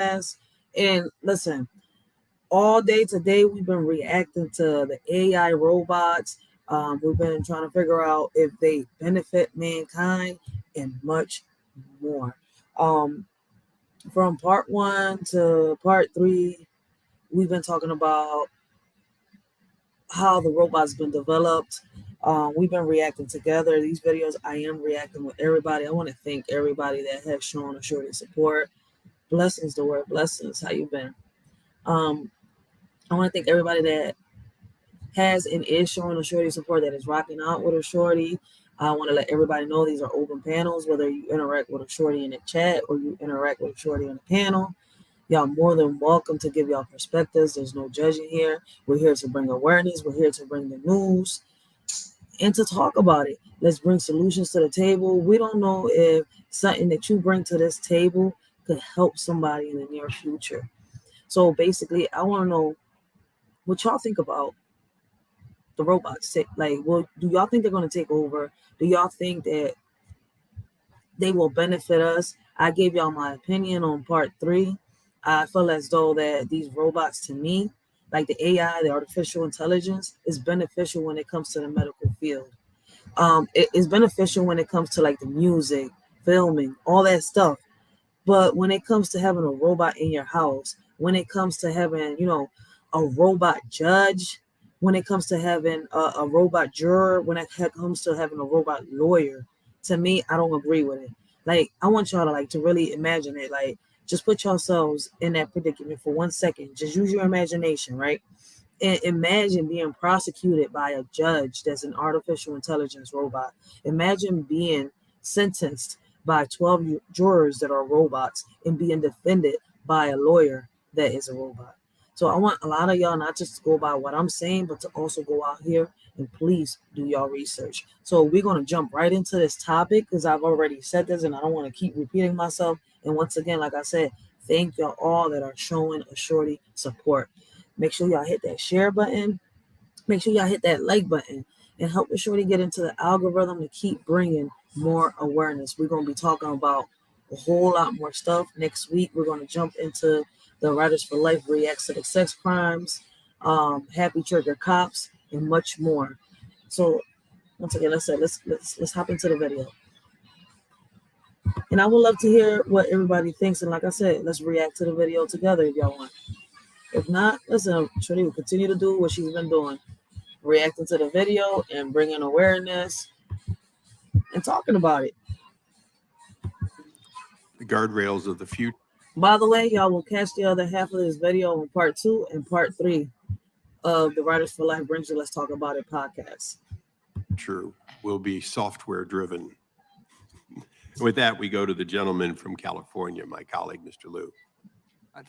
And listen, all day today we've been reacting to the AI robots. We've been trying to figure out if they benefit mankind and much more. Um, from part 1 to part 3, we've been talking about how the robot's been developed. We've been reacting together. These videos, I am reacting with everybody. I want to thank everybody that has shown a shorty support. Blessings, the word blessings. How you been? Um, I want to thank everybody that has and is showing a shorty support, that is rocking out with a shorty. I want to let everybody know these are open panels, whether you interact with a shorty in the chat or you interact with a shorty on the panel. Y'all more than welcome to give y'all perspectives. There's no judging here. We're here to bring awareness. We're here to bring the news and to talk about it. Let's bring solutions to the table. We don't know if something that you bring to this table could help somebody in the near future. So basically, I want to know what y'all think about the robots. Like, well, do y'all think they're going to take over? Do y'all think that they will benefit us? I gave y'all my opinion on part 3. I feel as though that these robots, to me, like the AI, the artificial intelligence, is beneficial when it comes to the medical field. It is beneficial when it comes to like the music, filming, all that stuff. But when it comes to having a robot in your house, when it comes to having, a robot judge, when it comes to having a robot juror, when it comes to having a robot lawyer, to me, I don't agree with it. Like, I want y'all to really imagine it. Like, just put yourselves in that predicament for 1 second. Just use your imagination, right? And imagine being prosecuted by a judge that's an artificial intelligence robot. Imagine being sentenced by 12 jurors that are robots and being defended by a lawyer that is a robot. So I want a lot of y'all not just to go by what I'm saying, but to also go out here and please do y'all research. So we're going to jump right into this topic because I've already said this and I don't want to keep repeating myself. And once again, like I said, thank y'all all that are showing a shorty support. Make sure y'all hit that share button. Make sure y'all hit that like button and help the shorty get into the algorithm to keep bringing more awareness. We're going to be talking about a whole lot more stuff next week. We're going to jump into the Writers for Life reacts to the sex crimes, Happy Trigger Cops, and much more. So once again, let's hop into the video. And I would love to hear what everybody thinks. And like I said, let's react to the video together if y'all want. If not, listen, Shorty will continue to do what she's been doing, reacting to the video and bringing awareness and talking about it. The guardrails of the future. By the way, y'all will catch the other half of this video on part 2 and part 3 of the Writers for Life Brings You Let's Talk About It podcast. True. Will be software driven. With that, we go to the gentleman from California, my colleague, Mr. Liu.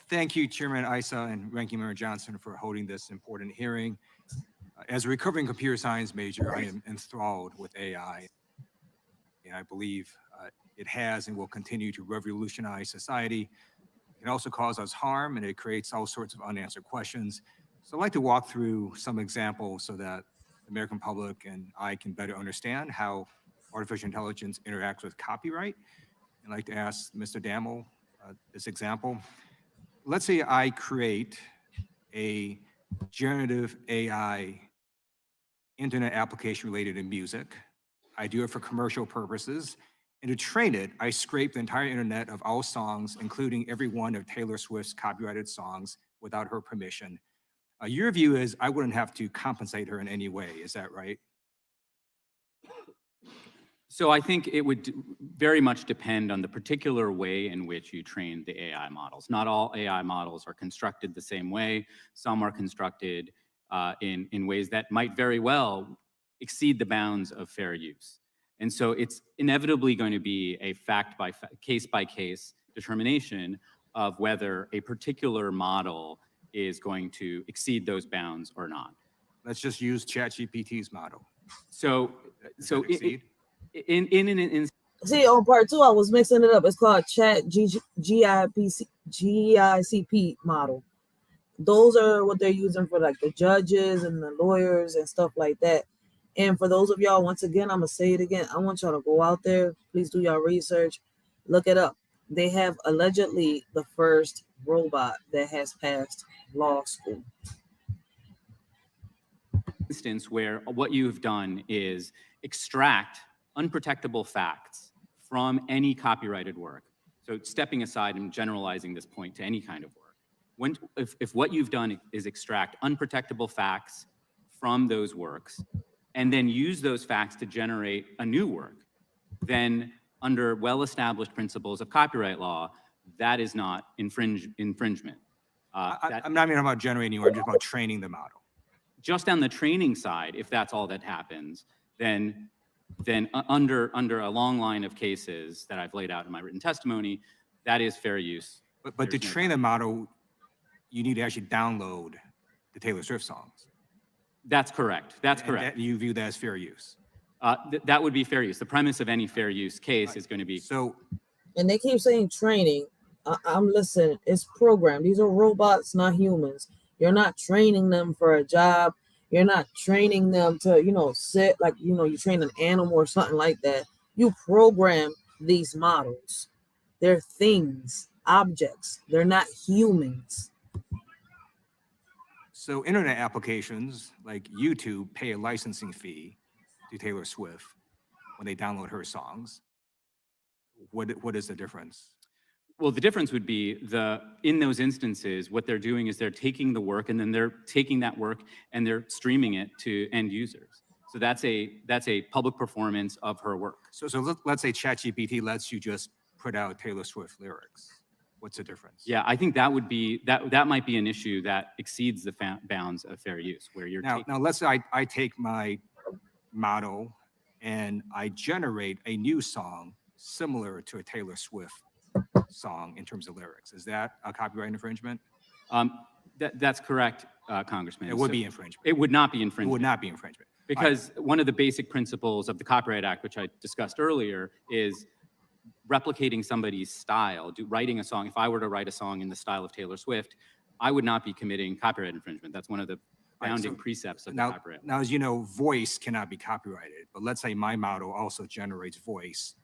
Thank you, Chairman Issa and Ranking Member Johnson, for holding this important hearing. As a recovering computer science major, I am enthralled with AI, and I believe it has and will continue to revolutionize society. It can also cause us harm, and it creates all sorts of unanswered questions. So I'd like to walk through some examples so that the American public and I can better understand how artificial intelligence interacts with copyright. I'd like to ask Mr. Dammel this example. Let's say I create a generative AI internet application related to music. I do it for commercial purposes. And to train it, I scrape the entire internet of all songs, including every one of Taylor Swift's copyrighted songs without her permission. Your view is I wouldn't have to compensate her in any way. Is that right? So I think it would very much depend on the particular way in which you train the AI models. Not all AI models are constructed the same way. Some are constructed in ways that might very well exceed the bounds of fair use. And so it's inevitably going to be a case-by-case determination of whether a particular model is going to exceed those bounds or not. Let's just use ChatGPT's model. So in See, on part 2, I was mixing it up. It's called Chat GICP model. Those are what they're using for like the judges and the lawyers and stuff like that. And for those of y'all, once again, I'm gonna say it again. I want y'all to go out there. Please do y'all research. Look it up. They have allegedly the first robot that has passed law school. Instance where what you've done is extract unprotectable facts from any copyrighted work. So stepping aside and generalizing this point to any kind of work. If what you've done is extract unprotectable facts from those works and then use those facts to generate a new work, then under well-established principles of copyright law, that is not infringement. I'm not even about generating new, I'm just about training the model. Just on the training side, if that's all that happens, then under a long line of cases that I've laid out in my written testimony, that is fair use. But to train the model, you need to actually download the Taylor Swift songs. That's correct. That's correct. You view that as fair use. That would be fair use. The premise of any fair use case is going to be. So, and they keep saying training. I'm listening. It's programmed. These are robots, not humans. You're not training them for a job. You're not training them to, sit like, you train an animal or something like that. You program these models. They're things, objects. They're not humans. So internet applications like YouTube pay a licensing fee to Taylor Swift when they download her songs. What is the difference? Well, the difference would be in those instances, what they're doing is they're taking the work and then they're taking that work and they're streaming it to end users. So that's a public performance of her work. So let's say ChatGPT lets you just put out Taylor Swift lyrics. What's the difference? Yeah, I think that would be that might be an issue that exceeds the bounds of fair use, where you're now let's say I take my model and I generate a new song similar to a Taylor Swift song in terms of lyrics. Is that a copyright infringement? That's correct, Congressman. It would be infringement. It would not be infringement. It would not be infringement. Because one of the basic principles of the Copyright Act, which I discussed earlier, is replicating somebody's style, writing a song. If I were to write a song in the style of Taylor Swift, I would not be committing copyright infringement. That's one of the founding precepts of the copyright. Now, as you know, voice cannot be copyrighted, but let's say my model also generates voice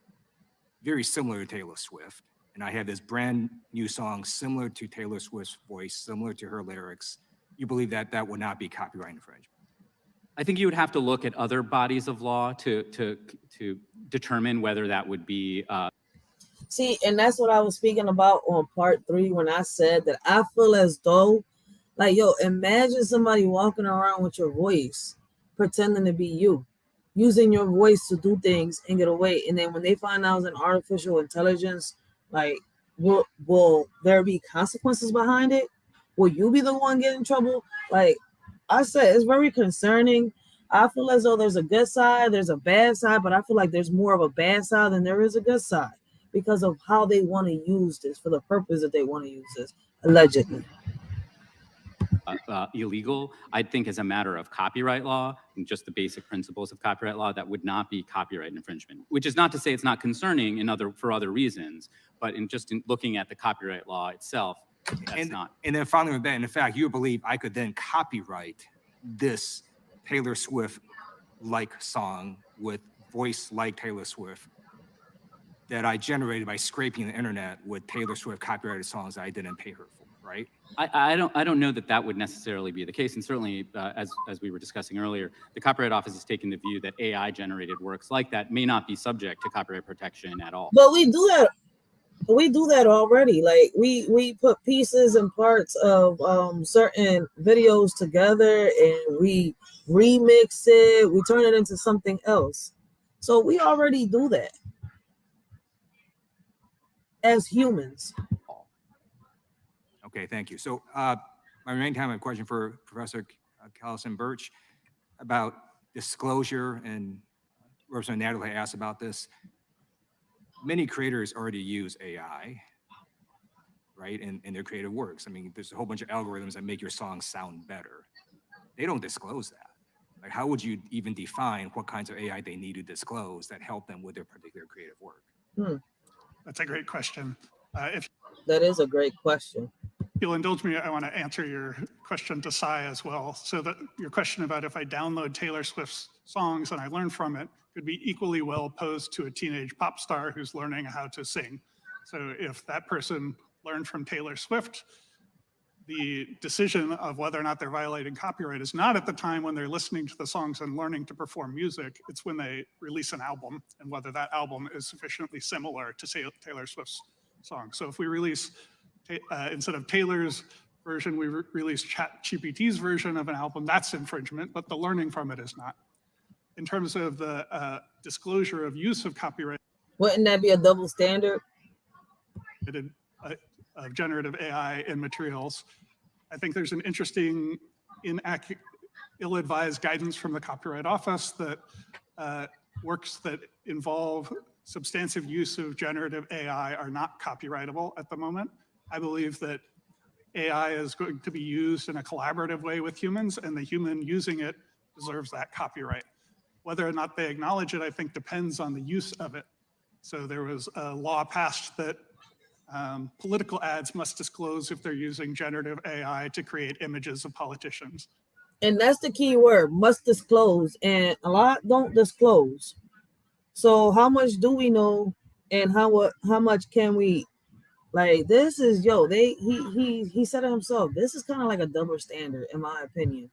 very similar to Taylor Swift, and I have this brand new song similar to Taylor Swift's voice, similar to her lyrics. You believe that that would not be copyright infringement? I think you would have to look at other bodies of law to determine whether that would be. See, and that's what I was speaking about on part 3 when I said that I feel as though, imagine somebody walking around with your voice, pretending to be you, using your voice to do things and get away. And then when they find out it's an artificial intelligence, will there be consequences behind it? Will you be the one getting in trouble? Like I said, it's very concerning. I feel as though there's a good side, there's a bad side, but I feel like there's more of a bad side than there is a good side because of how they want to use this for the purpose that they want to use this, allegedly. Illegal, I think as a matter of copyright law and just the basic principles of copyright law, that would not be copyright infringement, which is not to say it's not concerning for other reasons, but in looking at the copyright law itself, that's not. And then finally with that, in fact, you believe I could then copyright this Taylor Swift-like song with voice like Taylor Swift that I generated by scraping the internet with Taylor Swift copyrighted songs that I didn't pay her for, right? I don't know that would necessarily be the case, and certainly as we were discussing earlier, the Copyright Office is taking the view that AI generated works like that may not be subject to copyright protection at all. But we do that. We do that already. Like we put pieces and parts of certain videos together and we remix it. We turn it into something else. So we already do that as humans. Okay, thank you. So my remaining time, I have a question for Professor Callison-Birch about disclosure, and Representative Natalie asked about this. Many creators already use AI, right, in their creative works. I mean, there's a whole bunch of algorithms that make your songs sound better. They don't disclose that. Like, how would you even define what kinds of AI they need to disclose that help them with their particular creative work? That's a great question. That is a great question. If you'll indulge me, I want to answer your question to Sai as well. So that your question about if I download Taylor Swift's songs and I learn from it could be equally well posed to a teenage pop star who's learning how to sing. So if that person learned from Taylor Swift, the decision of whether or not they're violating copyright is not at the time when they're listening to the songs and learning to perform music. It's when they release an album and whether that album is sufficiently similar to, say, Taylor Swift's song. So if we release, instead of Taylor's version, we release ChatGPT's version of an album, that's infringement, but the learning from it is not. In terms of the disclosure of use of copyright, Wouldn't that be a double standard? Of generative AI in materials, I think there's an interesting, ill-advised guidance from the Copyright Office that works that involve substantive use of generative AI are not copyrightable at the moment. I believe that AI is going to be used in a collaborative way with humans, and the human using it deserves that copyright. Whether or not they acknowledge it, I think, depends on the use of it. So there was a law passed that political ads must disclose if they're using generative AI to create images of politicians. And that's the key word, must disclose. And a lot don't disclose. So how much do we know, and how much can we, like, this is, he said it himself. This is kind of like a double standard, in my opinion.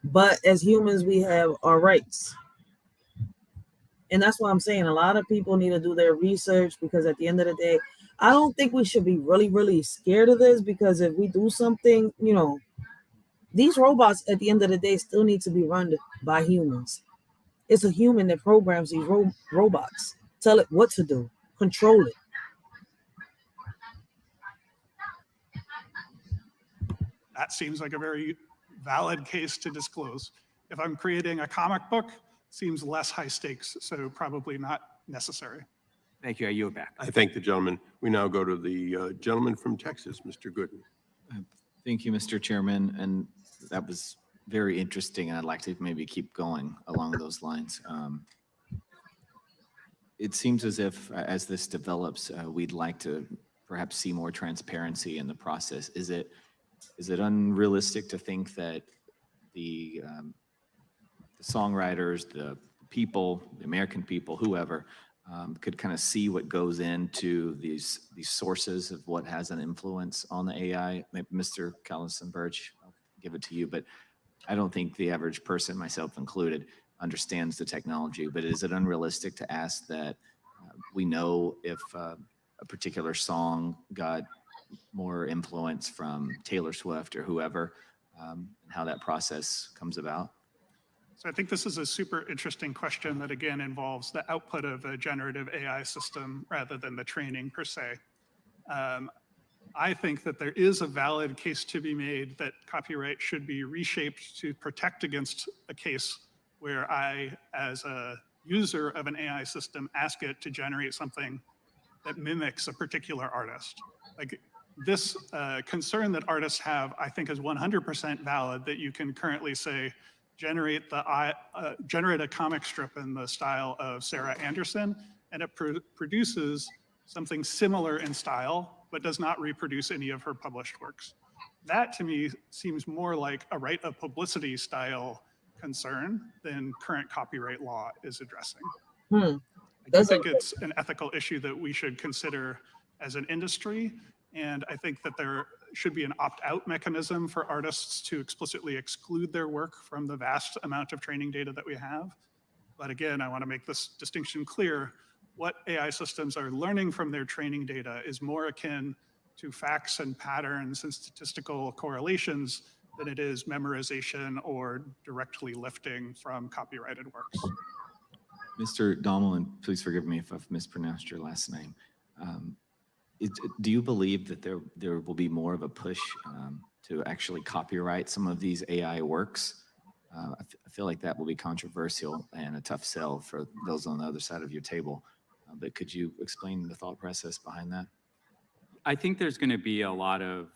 But as humans, we have our rights. And that's why I'm saying a lot of people need to do their research, because at the end of the day, I don't think we should be really, really scared of this, because if we do something, these robots at the end of the day still need to be run by humans. It's a human that programs these robots. Tell it what to do, control it. That seems like a very valid case to disclose. If I'm creating a comic book, it seems less high stakes, so probably not necessary. Thank you. I yield back. I thank the gentleman. We now go to the gentleman from Texas, Mr. Gooden. Thank you, Mr. Chairman. And that was very interesting. And I'd like to maybe keep going along those lines. It seems as if as this develops, we'd like to perhaps see more transparency in the process. Is it unrealistic to think that the songwriters, the people, the American people, whoever, could kind of see what goes into these sources of what has an influence on the AI? Maybe Mr. Callison-Birch, I'll give it to you, but I don't think the average person, myself included, understands the technology. But is it unrealistic to ask that we know if a particular song got more influence from Taylor Swift or whoever, and how that process comes about? So I think this is a super interesting question that, again, involves the output of a generative AI system rather than the training per se. I think that there is a valid case to be made that copyright should be reshaped to protect against a case where I, as a user of an AI system, ask it to generate something that mimics a particular artist. Like, this concern that artists have, I think, is 100% valid, that you can currently say, generate a comic strip in the style of Sarah Anderson, and it produces something similar in style, but does not reproduce any of her published works. That, to me, seems more like a right of publicity style concern than current copyright law is addressing. I do think it's an ethical issue that we should consider as an industry, and I think that there should be an opt-out mechanism for artists to explicitly exclude their work from the vast amount of training data that we have. But again, I want to make this distinction clear. What AI systems are learning from their training data is more akin to facts and patterns and statistical correlations than it is memorization or directly lifting from copyrighted works. Mr. Dommel, and please forgive me if I've mispronounced your last name. Do you believe that there will be more of a push to actually copyright some of these AI works? I feel like that will be controversial and a tough sell for those on the other side of your table. But could you explain the thought process behind that? I think there's going to be a lot of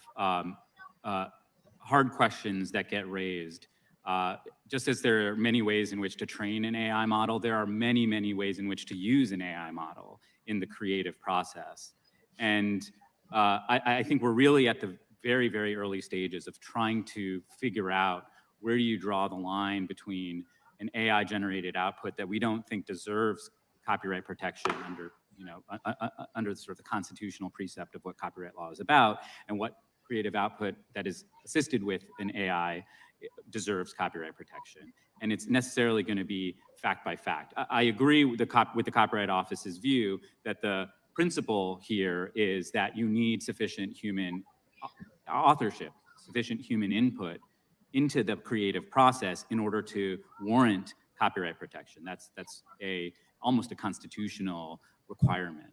hard questions that get raised. Just as there are many ways in which to train an AI model, there are many, many ways in which to use an AI model in the creative process. And I think we're really at the very, very early stages of trying to figure out where do you draw the line between an AI-generated output that we don't think deserves copyright protection under under the sort of the constitutional precept of what copyright law is about, and what creative output that is assisted with an AI deserves copyright protection. And it's necessarily going to be fact by fact. I agree with the Copyright Office's view that the principle here is that you need sufficient human authorship, sufficient human input into the creative process in order to warrant copyright protection. That's almost a constitutional requirement.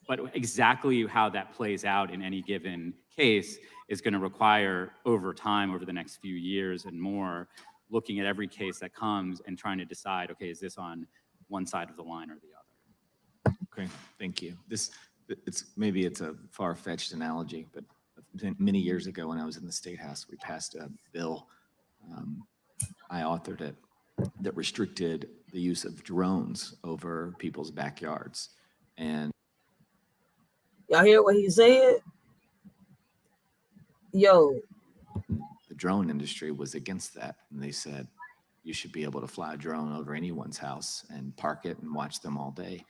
But exactly how that plays out in any given case is going to require, over time, over the next few years and more, looking at every case that comes and trying to decide, okay, is this on one side of the line or the other? Okay, thank you. Maybe it's a far-fetched analogy, but many years ago when I was in the State House, we passed a bill, I authored it, that restricted the use of drones over people's backyards. And Y'all hear what he said? Yo, the drone industry was against that. And they said, you should be able to fly a drone over anyone's house and park it and watch them all day.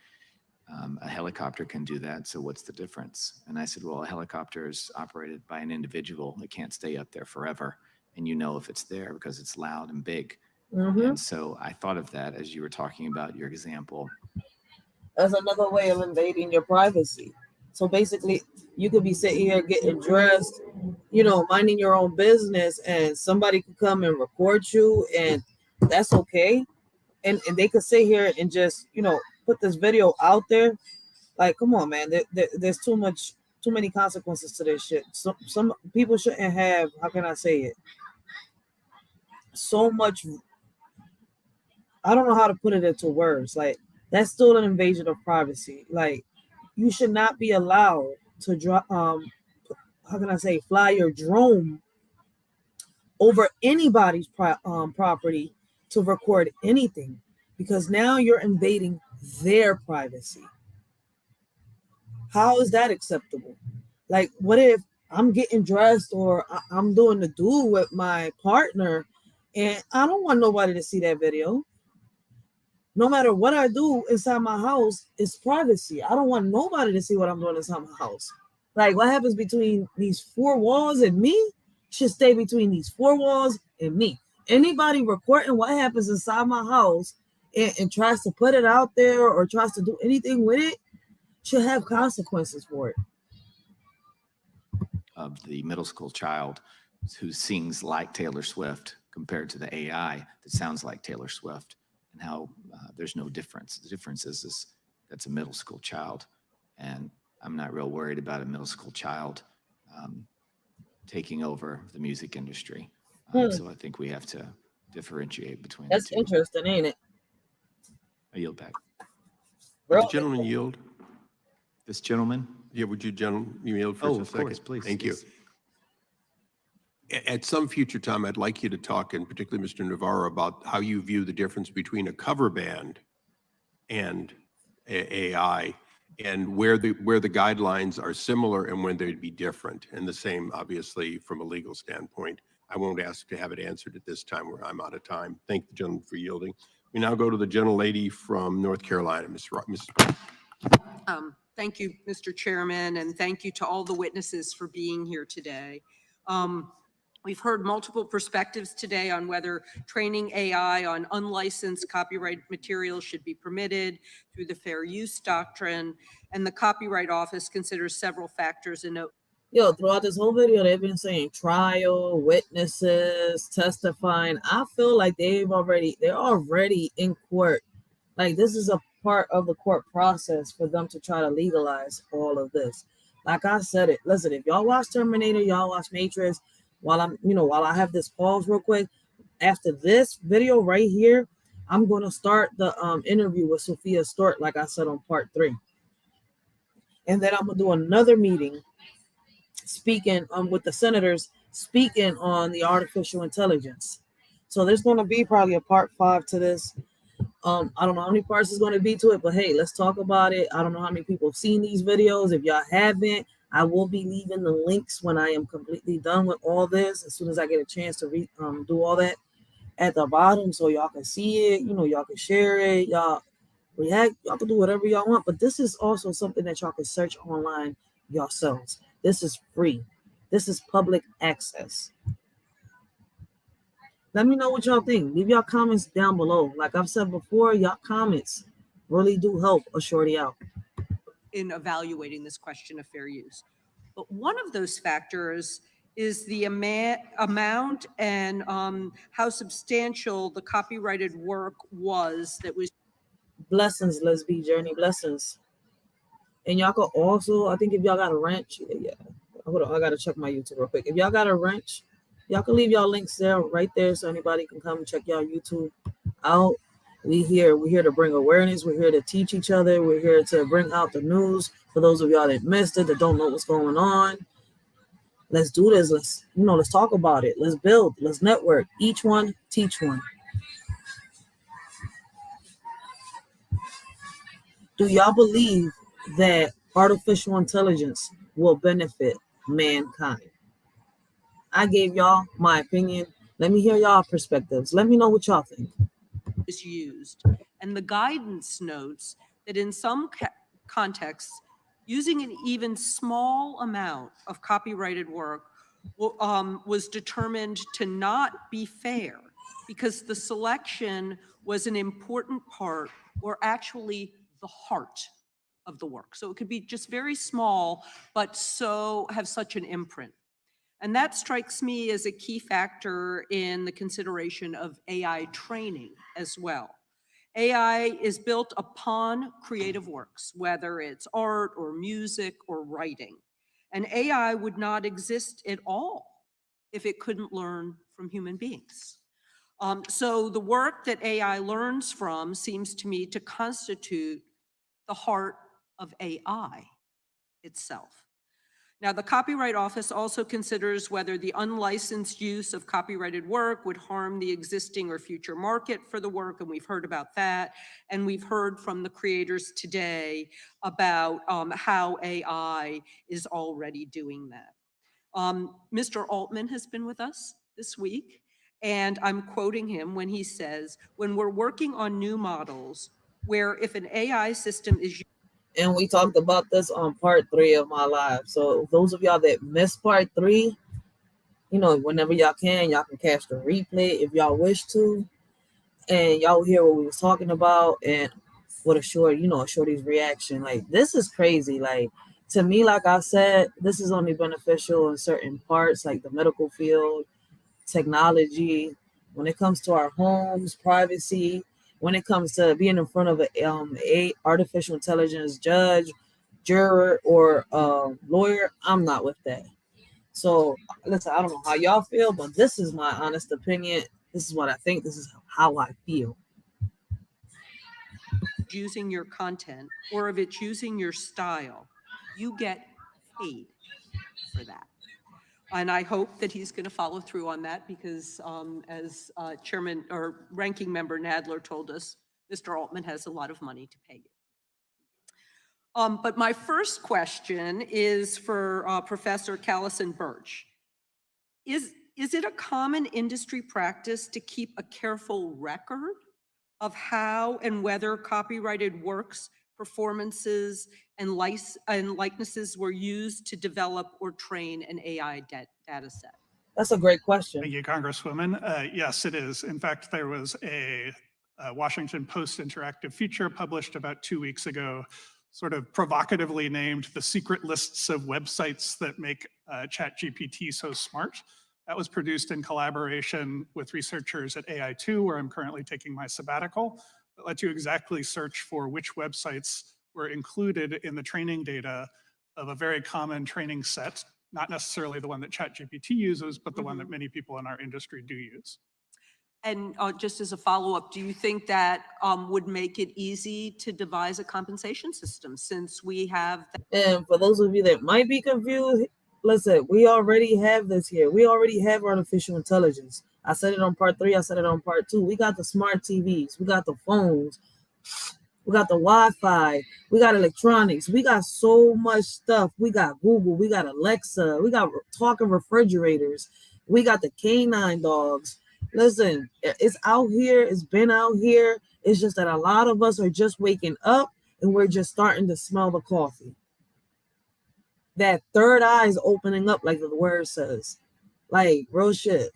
A helicopter can do that, so what's the difference? And I said, well, a helicopter is operated by an individual. It can't stay up there forever. And you know if it's there because it's loud and big. And so I thought of that as you were talking about your example. that's another way of invading your privacy. So basically, you could be sitting here getting dressed, minding your own business, and somebody could come and record you, and that's okay. And they could sit here and just, put this video out there. Like, come on, man. There's too many consequences to this shit. Some people shouldn't have, how can I say it? So much, I don't know how to put it into words. Like, that's still an invasion of privacy. Like, you should not be allowed to fly your drone over anybody's property to record anything, because now you're invading their privacy. How is that acceptable? Like, what if I'm getting dressed or I'm doing the do with my partner and I don't want nobody to see that video? No matter what I do inside my house, it's privacy. I don't want nobody to see what I'm doing inside my house. Like, what happens between these four walls and me should stay between these four walls and me. Anybody recording what happens inside my house and tries to put it out there or tries to do anything with it should have consequences for it. Of the middle school child who sings like Taylor Swift compared to the AI that sounds like Taylor Swift, and how there's no difference. The difference is that's a middle school child, and I'm not real worried about a middle school child taking over the music industry. So I think we have to differentiate between That's the two. interesting, ain't it? I yield back. Would the gentleman yield? This gentleman? Yeah, would you gentlemen yield for Oh, just a of second? course, please. Thank you. Yes. At some future time, I'd like you to talk, and particularly Mr. Navarro, about how you view the difference between a cover band and AI, and where the guidelines are similar and when they'd be different, and the same, obviously, from a legal standpoint. I won't ask to have it answered at this time where I'm out of time. Thank the gentleman for yielding. We now go to the gentlelady from North Carolina, Ms. Thank you, Mr. Chairman, and thank you to all the witnesses for being here today. We've heard multiple perspectives today on whether training AI on unlicensed copyright material should be permitted through the fair use doctrine, and the Copyright Office considers several factors in Yo, throughout this whole video, they've been saying trial, witnesses, testifying. I feel like they're already in court. Like, this is a part of the court process for them to try to legalize all of this. Like I said, listen, if y'all watch Terminator, y'all watch Matrix, while I have this pause real quick, after this video right here, I'm going to start the interview with Sophia Stewart, like I said, on part 3. And then I'm going to do another meeting speaking with the senators, speaking on the artificial intelligence. So there's going to be probably a part 5 to this. I don't know how many parts is going to be to it, but hey, let's talk about it. I don't know how many people have seen these videos. If y'all haven't, I will be leaving the links when I am completely done with all this, as soon as I get a chance to do all that at the bottom, so y'all can see it, y'all can share it, y'all react. Y'all can do whatever y'all want, but this is also something that y'all can search online yourselves. This is free. This is public access. Let me know what y'all think. Leave y'all comments down below. Like I've said before, y'all comments really do help a shorty out. In evaluating this question of fair use. But one of those factors is the amount and how substantial the copyrighted work was that was. Blessings, let's be journey blessings. And y'all can also, I think if y'all got a wrench, yeah. Hold on, I gotta check my YouTube real quick. If y'all got a wrench, y'all can leave y'all links there, right there, so anybody can come and check y'all YouTube out. We're here to bring awareness. We're here to teach each other. We're here to bring out the news for those of y'all that missed it, that don't know what's going on. Let's do this. Let's talk about it. Let's build. Let's network. Each one, teach one. Do y'all believe that artificial intelligence will benefit mankind? I gave y'all my opinion. Let me hear y'all perspectives. Let me know what y'all think. Is used, and the guidance notes that in some contexts, using an even small amount of copyrighted work was determined to not be fair because the selection was an important part, or actually the heart of the work. So it could be just very small, but so have such an imprint. And that strikes me as a key factor in the consideration of AI training as well. AI is built upon creative works, whether it's art or music or writing. And AI would not exist at all if it couldn't learn from human beings. So the work that AI learns from seems to me to constitute the heart of AI itself. Now, the Copyright Office also considers whether the unlicensed use of copyrighted work would harm the existing or future market for the work, and we've heard about that. And we've heard from the creators today about how AI is already doing that. Mr. Altman has been with us this week, and I'm quoting him when he says, when we're working on new models, where if an AI system is. And we talked about this on part 3 of my live. So those of y'all that missed part 3, whenever y'all can catch the replay if y'all wish to. And y'all hear what we was talking about and what a shorty's reaction. Like, this is crazy. Like, to me, like I said, this is only beneficial in certain parts, like the medical field, technology, when it comes to our homes, privacy, when it comes to being in front of a artificial intelligence judge, juror, or lawyer. I'm not with that. So listen, I don't know how y'all feel, but this is my honest opinion. This is what I think. This is how I feel. Using your content, or if it's using your style, you get paid for that. And I hope that he's going to follow through on that because as Chairman or Ranking Member Nadler told us, Mr. Altman has a lot of money to pay you. But my first question is for Professor Callison-Birch. Is it a common industry practice to keep a careful record of how and whether copyrighted works, performances, and likenesses were used to develop or train an AI data set? That's a great question. Thank you, Congresswoman. Yes, it is. In fact, there was a Washington Post interactive feature published about 2 weeks ago, sort of provocatively named "The Secret Lists of Websites That Make ChatGPT So Smart." That was produced in collaboration with researchers at AI2, where I'm currently taking my sabbatical. It lets you exactly search for which websites were included in the training data of a very common training set, not necessarily the one that ChatGPT uses, but the one that many people in our industry do use. And just as a follow-up, do you think that would make it easy to devise a compensation system since we have And for those of you that might be confused, listen, we already have this here. We already have artificial intelligence. I said it on part 3. I said it on part 2. We got the smart TVs. We got the phones. We got the Wi-Fi. We got electronics. We got so much stuff. We got Google. We got Alexa. We got talking refrigerators. We got the canine dogs. Listen, it's out here. It's been out here. It's just that a lot of us are just waking up and we're just starting to smell the coffee. That third eye is opening up, like the word says. Like, real shit.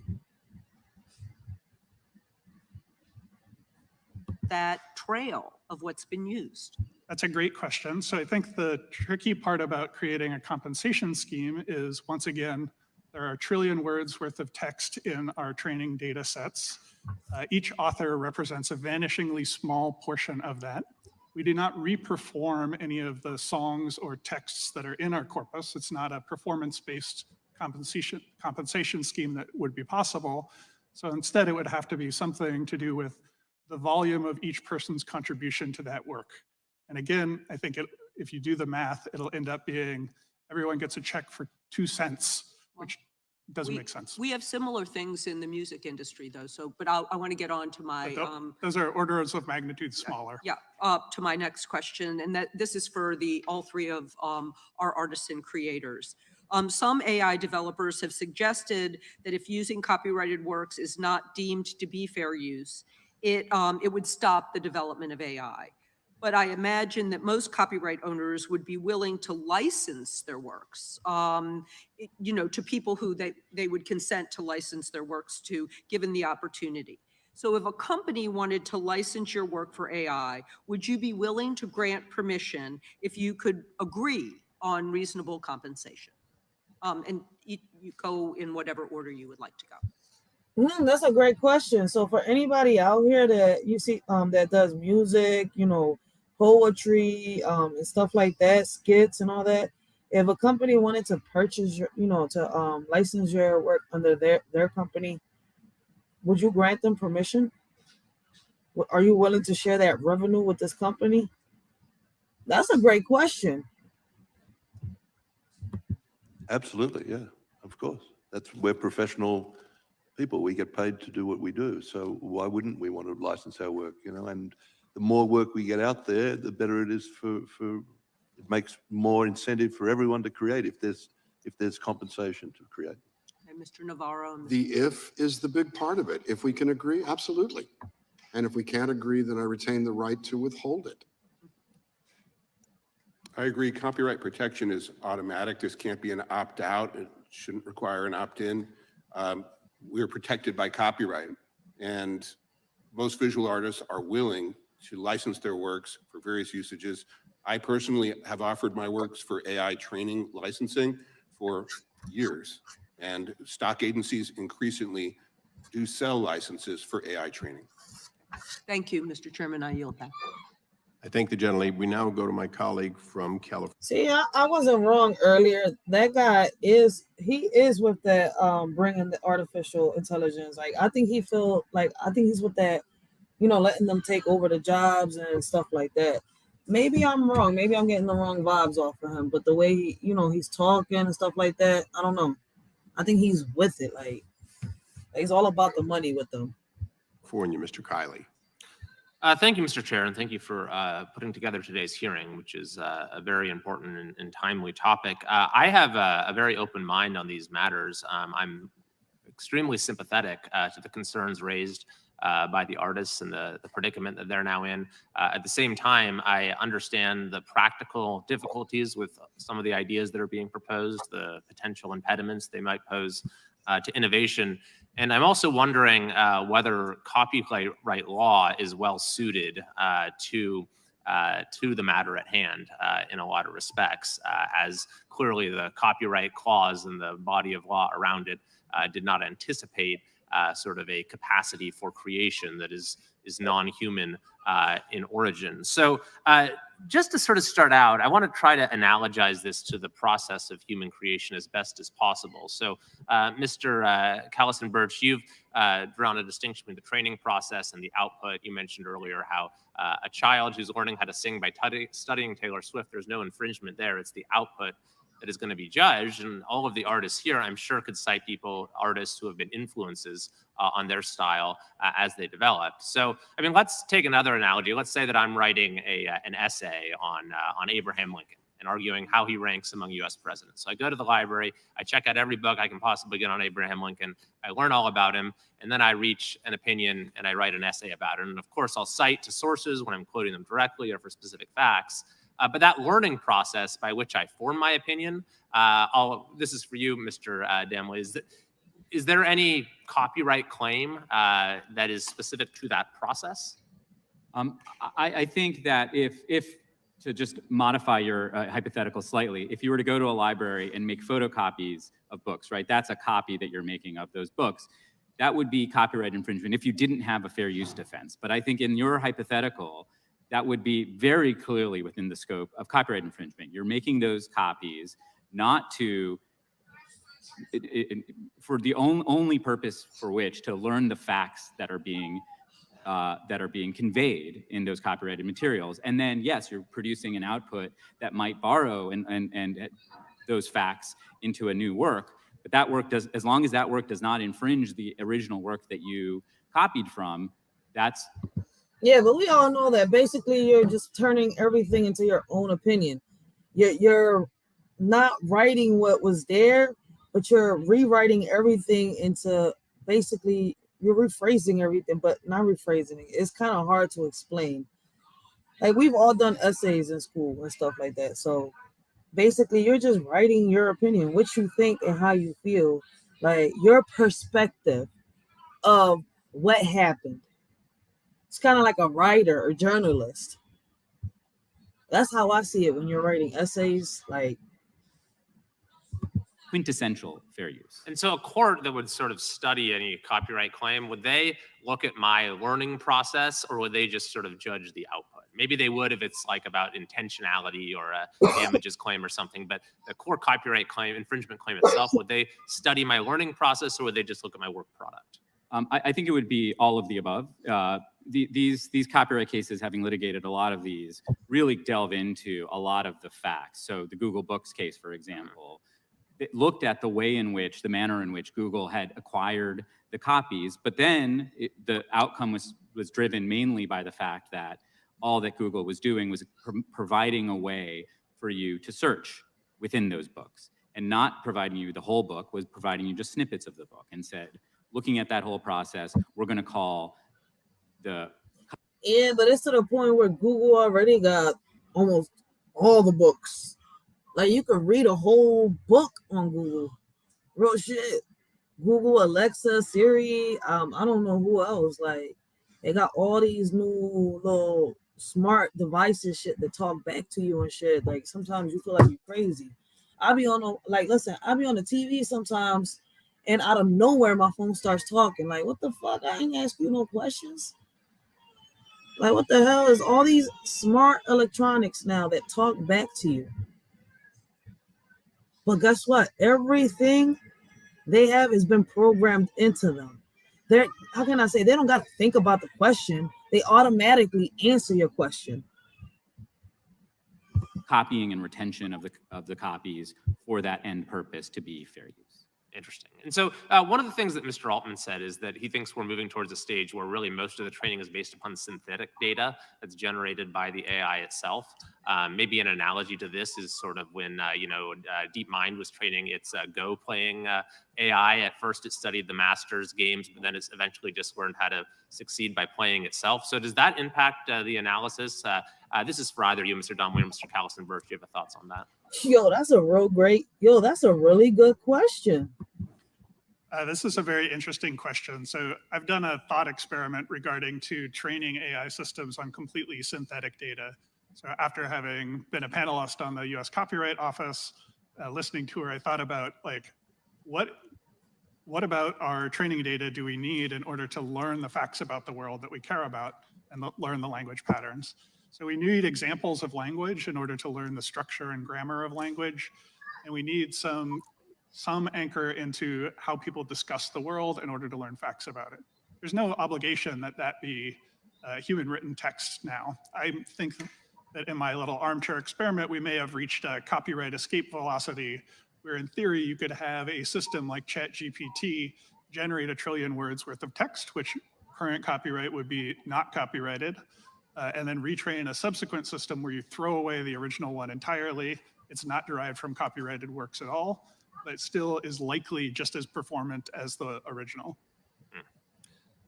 That trail of what's been used? That's a great question. So I think the tricky part about creating a compensation scheme is, once again, there are a trillion words worth of text in our training data sets. Each author represents a vanishingly small portion of that. We do not reperform any of the songs or texts that are in our corpus. It's not a performance-based compensation scheme that would be possible. So instead, it would have to be something to do with the volume of each person's contribution to that work. And again, I think if you do the math, it'll end up being everyone gets a check for 2 cents, which doesn't make sense. We have similar things in the music industry, though. So, but I want to get on to my those are orders of magnitude smaller. Yeah, to my next question, and that this is for all three of our artists and creators. Some AI developers have suggested that if using copyrighted works is not deemed to be fair use, it would stop the development of AI. But I imagine that most copyright owners would be willing to license their works, to people who they would consent to license their works to, given the opportunity. So if a company wanted to license your work for AI, would you be willing to grant permission if you could agree on reasonable compensation? And you go in whatever order you would like to go. That's a great question. So for anybody out here that you see that does music, poetry, and stuff like that, skits and all that, if a company wanted to purchase your, to license your work under their company, would you grant them permission? Are you willing to share that revenue with this company? That's a great question. Absolutely, yeah, of course. We're professional people. We get paid to do what we do. So why wouldn't we want to license our work, And the more work we get out there, the better it is it makes more incentive for everyone to create if there's compensation to create. And Mr. Navarro. The if is the big part of it. If we can agree, absolutely. And if we can't agree, then I retain the right to withhold it. I agree. Copyright protection is automatic. This can't be an opt-out. It shouldn't require an opt-in. We're protected by copyright, and most visual artists are willing to license their works for various usages. I personally have offered my works for AI training licensing for years, and stock agencies increasingly do sell licenses for AI training. Thank you, Mr. Chairman. I yield back. I thank the gentleman. We now go to my colleague from California. See, I wasn't wrong earlier. That guy is with that bringing the artificial intelligence. Like I think he's with that, letting them take over the jobs and stuff like that. Maybe I'm wrong. Maybe I'm getting the wrong vibes off of him. But the way he's talking and stuff like that, I don't know. I think he's with it. Like he's all about the money with them. California, Mr. Kiley. Thank you, Mr. Chair, and thank you for putting together today's hearing, which is a very important and timely topic. I have a very open mind on these matters. I'm extremely sympathetic to the concerns raised by the artists and the predicament that they're now in. At the same time, I understand the practical difficulties with some of the ideas that are being proposed, the potential impediments they might pose to innovation. And I'm also wondering whether copyright law is well suited to the matter at hand in a lot of respects, as clearly the copyright clause and the body of law around it did not anticipate sort of a capacity for creation that is non-human in origin. So just to sort of start out, I want to try to analogize this to the process of human creation as best as possible. So Mr. Callison-Birch, you've drawn a distinction between the training process and the output. You mentioned earlier how a child who's learning how to sing by studying Taylor Swift, there's no infringement there. It's the output that is going to be judged. And all of the artists here, I'm sure, could cite artists who have been influences on their style as they developed. So, I mean, let's take another analogy. Let's say that I'm writing an essay on Abraham Lincoln, and arguing how he ranks among US presidents. So I go to the library, I check out every book I can possibly get on Abraham Lincoln, I learn all about him, and then I reach an opinion and I write an essay about it. And of course, I'll cite to sources when I'm quoting them directly or for specific facts. But that learning process by which I form my opinion, this is for you, Mr. Damley, is there any copyright claim that is specific to that process? I think that if to just modify your hypothetical slightly, if you were to go to a library and make photocopies of books, right, that's a copy that you're making of those books. That would be copyright infringement if you didn't have a fair use defense. But I think in your hypothetical, that would be very clearly within the scope of copyright infringement. You're making those copies not to, for the only purpose for which to learn the facts that are being conveyed in those copyrighted materials. And then, yes, you're producing an output that might borrow and those facts into a new work. But that work does, as long as that work does not infringe the original work that you copied from, that's. Yeah, but we all know that basically you're just turning everything into your own opinion. You're not writing what was there, but you're rewriting everything into basically, you're rephrasing everything, but not rephrasing it. It's kind of hard to explain. Like, we've all done essays in school and stuff like that. So basically, you're just writing your opinion, what you think and how you feel, like your perspective of what happened. It's kind of like a writer or journalist. That's how I see it when you're writing essays. Like, quintessential fair use. And so a court that would sort of study any copyright claim, would they look at my learning process, or would they just sort of judge the output? Maybe they would if it's like about intentionality or a damages claim or something, but the core copyright claim, infringement claim itself, would they study my learning process, or would they just look at my work product? I think it would be all of the above. These copyright cases, having litigated a lot of these, really delve into a lot of the facts. So the Google Books case, for example, it looked at the way in which, the manner in which Google had acquired the copies, but then the outcome was driven mainly by the fact that all that Google was doing was providing a way for you to search within those books, and not providing you the whole book, was providing you just snippets of the book, and said, looking at that whole process, we're going to call the. Yeah, but it's to the point where Google already got almost all the books. Like, you could read a whole book on Google. Real shit. Google, Alexa, Siri, I don't know who else. Like, they got all these new little smart devices shit that talk back to you and shit. Like, sometimes you feel like you're crazy. I be on the TV sometimes, and out of nowhere my phone starts talking. Like, what the fuck? I ain't ask you no questions. Like, what the hell is all these smart electronics now that talk back to you? But guess what? Everything they have has been programmed into them. How can I say, they don't got to think about the question. They automatically answer your question. Copying and retention of the copies for that end purpose to be fair use. Interesting. And so one of the things that Mr. Altman said is that he thinks we're moving towards a stage where really most of the training is based upon synthetic data that's generated by the AI itself. Maybe an analogy to this is sort of when, DeepMind was training its Go playing AI. At first, it studied the master's games, but then it's eventually just learned how to succeed by playing itself. So does that impact the analysis? This is for either you, Mr. Dunway, or Mr. Callison-Birch. Do you have thoughts on that? That's a really good question. This is a very interesting question. So I've done a thought experiment regarding to training AI systems on completely synthetic data. So after having been a panelist on the US Copyright Office, listening to her, I thought about, like, what about our training data do we need in order to learn the facts about the world that we care about and learn the language patterns? So we need examples of language in order to learn the structure and grammar of language. And we need some anchor into how people discuss the world in order to learn facts about it. There's no obligation that be human written text now. I think that in my little armchair experiment, we may have reached a copyright escape velocity, where in theory you could have a system like ChatGPT generate 1 trillion words worth of text, which current copyright would be not copyrighted, and then retrain a subsequent system where you throw away the original one entirely, It's not derived from copyrighted works at all, but still is likely just as performant as the original.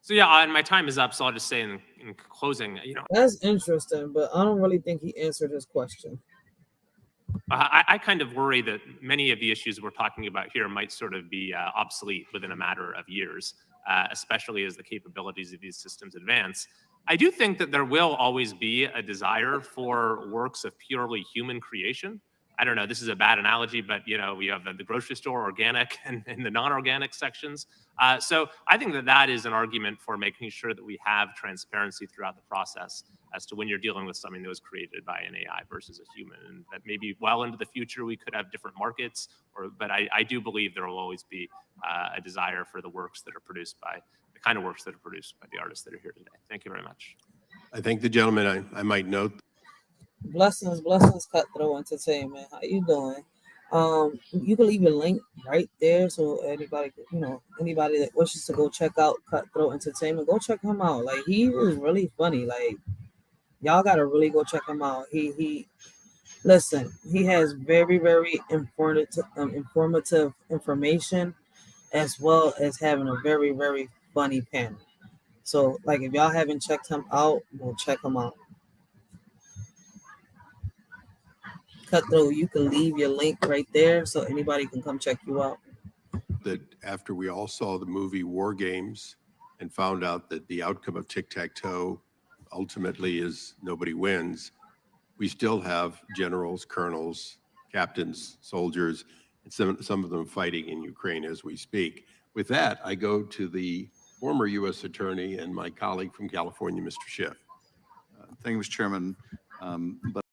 So yeah, and my time is up, so I'll just say in closing, That's interesting, but I don't really think he answered his question. I kind of worry that many of the issues we're talking about here might sort of be obsolete within a matter of years, especially as the capabilities of these systems advance. I do think that there will always be a desire for works of purely human creation. I don't know, this is a bad analogy, but we have the grocery store, organic and the non-organic sections. So I think that is an argument for making sure that we have transparency throughout the process as to when you're dealing with something that was created by an AI versus a human. And that maybe well into the future, we could have different markets, but I do believe there will always be a desire for the works that are produced by the kind of works that are produced by the artists that are here today. Thank you very much. I thank the gentleman. I might note Blessings, Cutthroat Entertainment. How you doing? You can leave your link right there, so anybody, anybody that wishes to go check out Cutthroat Entertainment, go check him out. Like, he was really funny. Like, y'all gotta really go check him out. He listen. He has very, very informative information, as well as having a very, very funny panel. So, like, if y'all haven't checked him out, go check him out. Cutthroat, you can leave your link right there so anybody can come check you out. that after we all saw the movie War Games and found out that the outcome of tic-tac-toe ultimately is nobody wins, we still have generals, colonels, captains, soldiers, and some of them fighting in Ukraine as we speak. With that, I go to the former U.S. Attorney and my colleague from California, Mr. Schiff. Thank you, Mr. Chairman. But